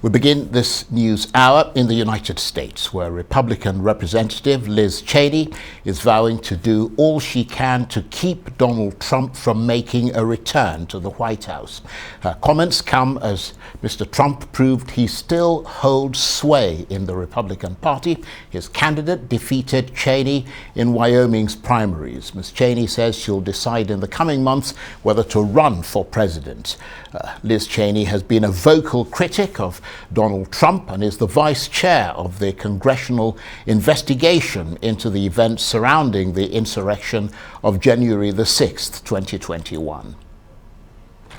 We begin this news hour in the United States, where Republican Representative Liz Cheney is vowing to do all she can to keep Donald Trump from making a return to the White House. Her comments come as Mr. Trump proved he still holds sway in the Republican Party. His candidate defeated Cheney in Wyoming's primaries. Ms. Cheney says she'll decide in the coming months whether to run for president. Liz Cheney has been a vocal critic of Donald Trump and is the vice chair of the congressional investigation into the events surrounding the insurrection of January the 6th, 2021.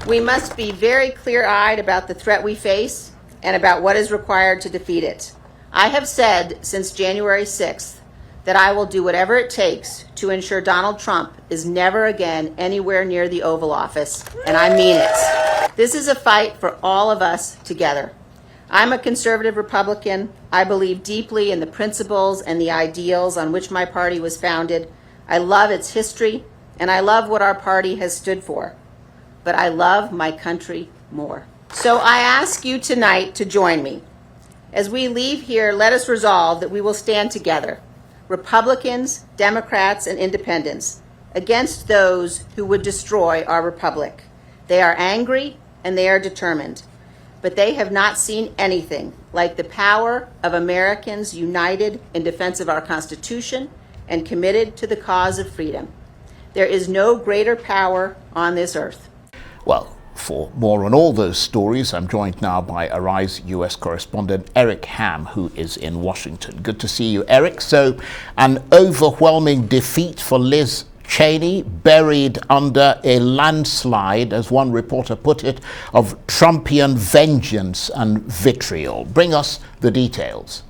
We must be very clear-eyed about the threat we face and about what is required to defeat it. I have said since January 6th that I will do whatever it takes to ensure Donald Trump is never again anywhere near the Oval Office, and I mean it. This is a fight for all of us together. I'm a conservative Republican. I believe deeply in the principles and the ideals on which my party was founded. I love its history, and I love what our party has stood for. But I love my country more. So I ask you tonight to join me. As we leave here, let us resolve that we will stand together, Republicans, Democrats, and Independents, against those who would destroy our republic. They are angry and they are determined, but they have not seen anything like the power of Americans united in defense of our Constitution and committed to the cause of freedom. There is no greater power on this earth. Well, for more on all those stories, I'm joined now by Arise US correspondent Eric Ham, who is in Washington. Good to see you, Eric. So, an overwhelming defeat for Liz Cheney, buried under a landslide, as one reporter put it, of Trumpian vengeance and vitriol. Bring us the details.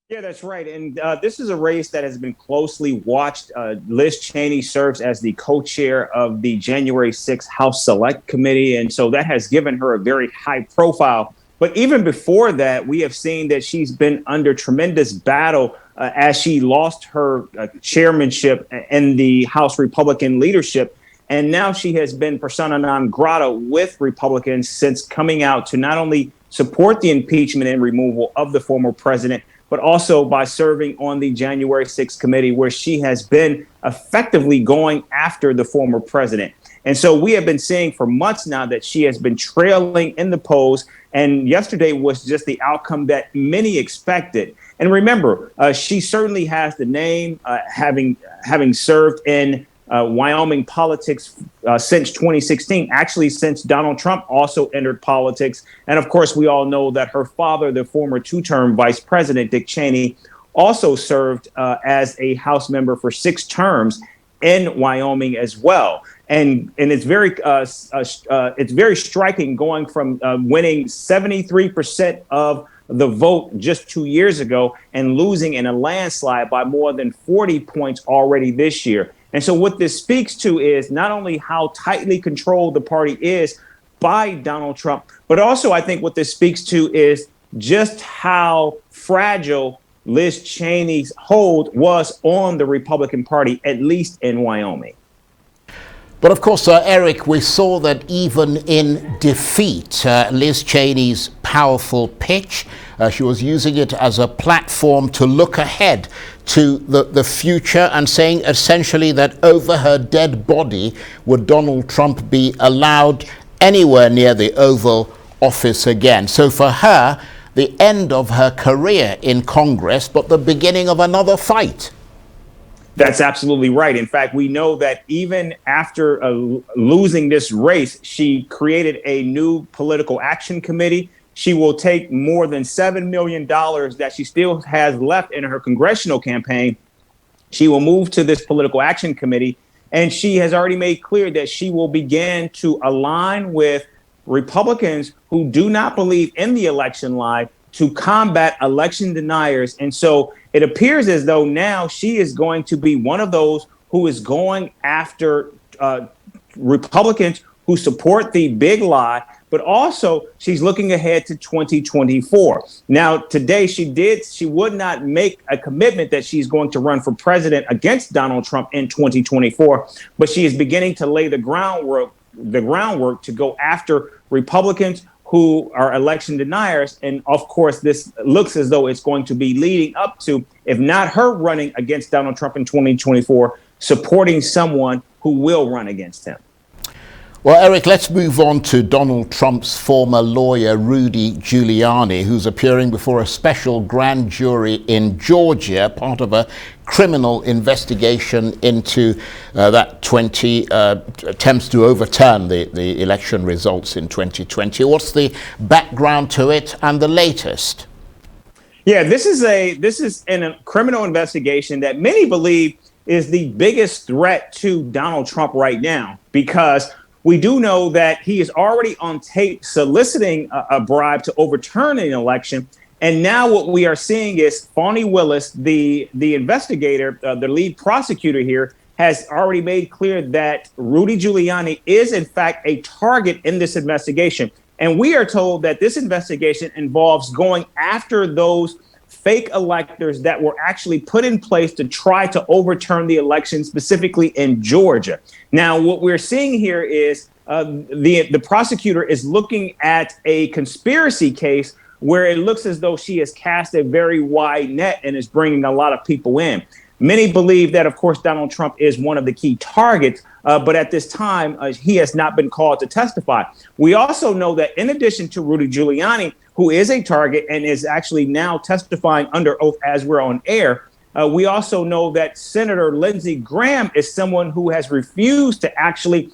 Yeah, that's right. And this is a race that has been closely watched. Liz Cheney serves as the co-chair of the January 6th House Select Committee. And so that has given her a very high profile. But even before that, we have seen that she's been under tremendous battle as she lost her chairmanship in the House Republican leadership. And now she has been persona non grata with Republicans since coming out to not only support the impeachment and removal of the former president, but also by serving on the January 6th committee, where she has been effectively going after the former president. And so we have been seeing for months now that she has been trailing in the polls. And yesterday was just the outcome that many expected. And remember, she certainly has the name, having served in Wyoming politics since 2016, actually since Donald Trump also entered politics. And of course, we all know that her father, the former two-term vice president, Dick Cheney, also served as a House member for 6 terms in Wyoming as well. And it's very striking, going from winning 73% of the vote just 2 years ago and losing in a landslide by more than 40 points already this year. And so what this speaks to is not only how tightly controlled the party is by Donald Trump, but also I think what this speaks to is just how fragile Liz Cheney's hold was on the Republican Party, at least in Wyoming. But of course, Eric, we saw that even in defeat, Liz Cheney's powerful pitch, she was using it as a platform to look ahead to the future and saying essentially that over her dead body would Donald Trump be allowed anywhere near the Oval Office again. So for her, the end of her career in Congress, but the beginning of another fight. That's absolutely right. In fact, we know that even after losing this race, she created a new political action committee. She will take more than $7 million that she still has left in her congressional campaign. She will move to this political action committee, and she has already made clear that she will begin to align with Republicans who do not believe in the election lie to combat election deniers. And so it appears as though now she is going to be one of those who is going after Republicans who support the big lie, but also she's looking ahead to 2024. Now, today she would not make a commitment that she's going to run for president against Donald Trump in 2024, but she is beginning to lay the groundwork to go after Republicans who are election deniers. And of course, this looks as though it's going to be leading up to, if not her running against Donald Trump in 2024, supporting someone who will run against him. Well, Eric, let's move on to Donald Trump's former lawyer, Rudy Giuliani, who's appearing before a special grand jury in Georgia, part of a criminal investigation into that 20 attempts to overturn the election results in 2020. What's the background to it and the latest? Yeah, this is a criminal investigation that many believe is the biggest threat to Donald Trump right now, because we do know that he is already on tape soliciting a bribe to overturn an election. And now what we are seeing is Fani Willis, the investigator, the lead prosecutor here, has already made clear that Rudy Giuliani is, in fact, a target in this investigation. And we are told that this investigation involves going after those fake electors that were actually put in place to try to overturn the election, specifically in Georgia. Now, what we're seeing here is the prosecutor is looking at a conspiracy case where it looks as though she has cast a very wide net and is bringing a lot of people in. Many believe that, of course, Donald Trump is one of the key targets, but at this time, he has not been called to testify. We also know that in addition to Rudy Giuliani, who is a target and is actually now testifying under oath as we're on air, we also know that Senator Lindsey Graham is someone who has refused to actually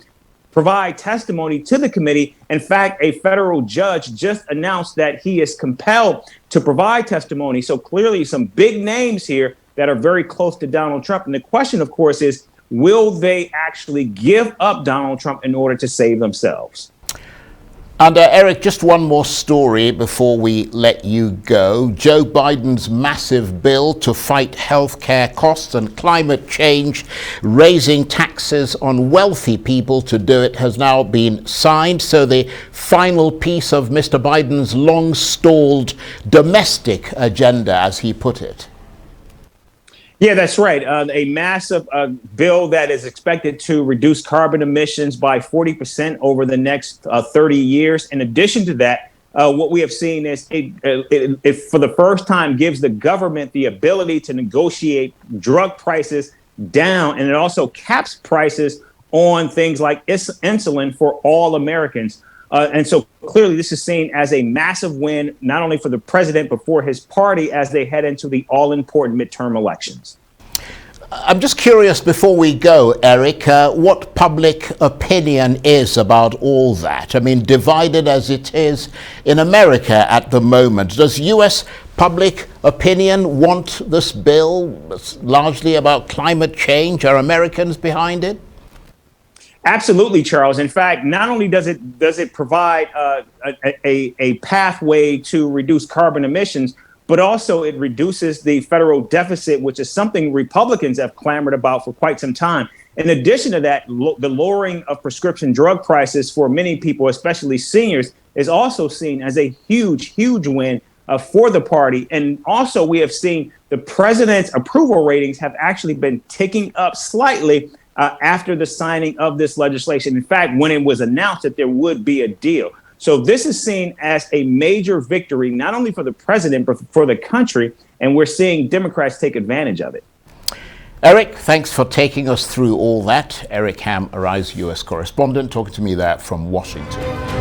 provide testimony to the committee. In fact, a federal judge just announced that he is compelled to provide testimony. So clearly some big names here that are very close to Donald Trump. And the question, of course, is, will they actually give up Donald Trump in order to save themselves? And Eric, just one more story before we let you go. Joe Biden's massive bill to fight healthcare costs and climate change, raising taxes on wealthy people to do it, has now been signed. So the final piece of Mr. Biden's long-stalled domestic agenda, as he put it. Yeah, that's right. A massive bill that is expected to reduce carbon emissions by 40% over the next 30 years. In addition to that, what we have seen is it for the first time gives the government the ability to negotiate drug prices down, and it also caps prices on things like insulin for all Americans. And so clearly this is seen as a massive win, not only for the president, but for his party as they head into the all-important midterm elections. I'm just curious, before we go, Eric, what public opinion is about all that? I mean, divided as it is in America at the moment. Does U.S. public opinion want this bill? It's largely about climate change. Are Americans behind it? Absolutely, Charles. In fact, not only does it provide a pathway to reduce carbon emissions, but also it reduces the federal deficit, which is something Republicans have clamored about for quite some time. In addition to that, the lowering of prescription drug prices for many people, especially seniors, is also seen as a huge, huge win for the party. And also we have seen the president's approval ratings have actually been ticking up slightly after the signing of this legislation. In fact, when it was announced that there would be a deal. So this is seen as a major victory, not only for the president, but for the country. And we're seeing Democrats take advantage of it. Eric, thanks for taking us through all that. Eric Ham, Arise US correspondent, talking to me there from Washington.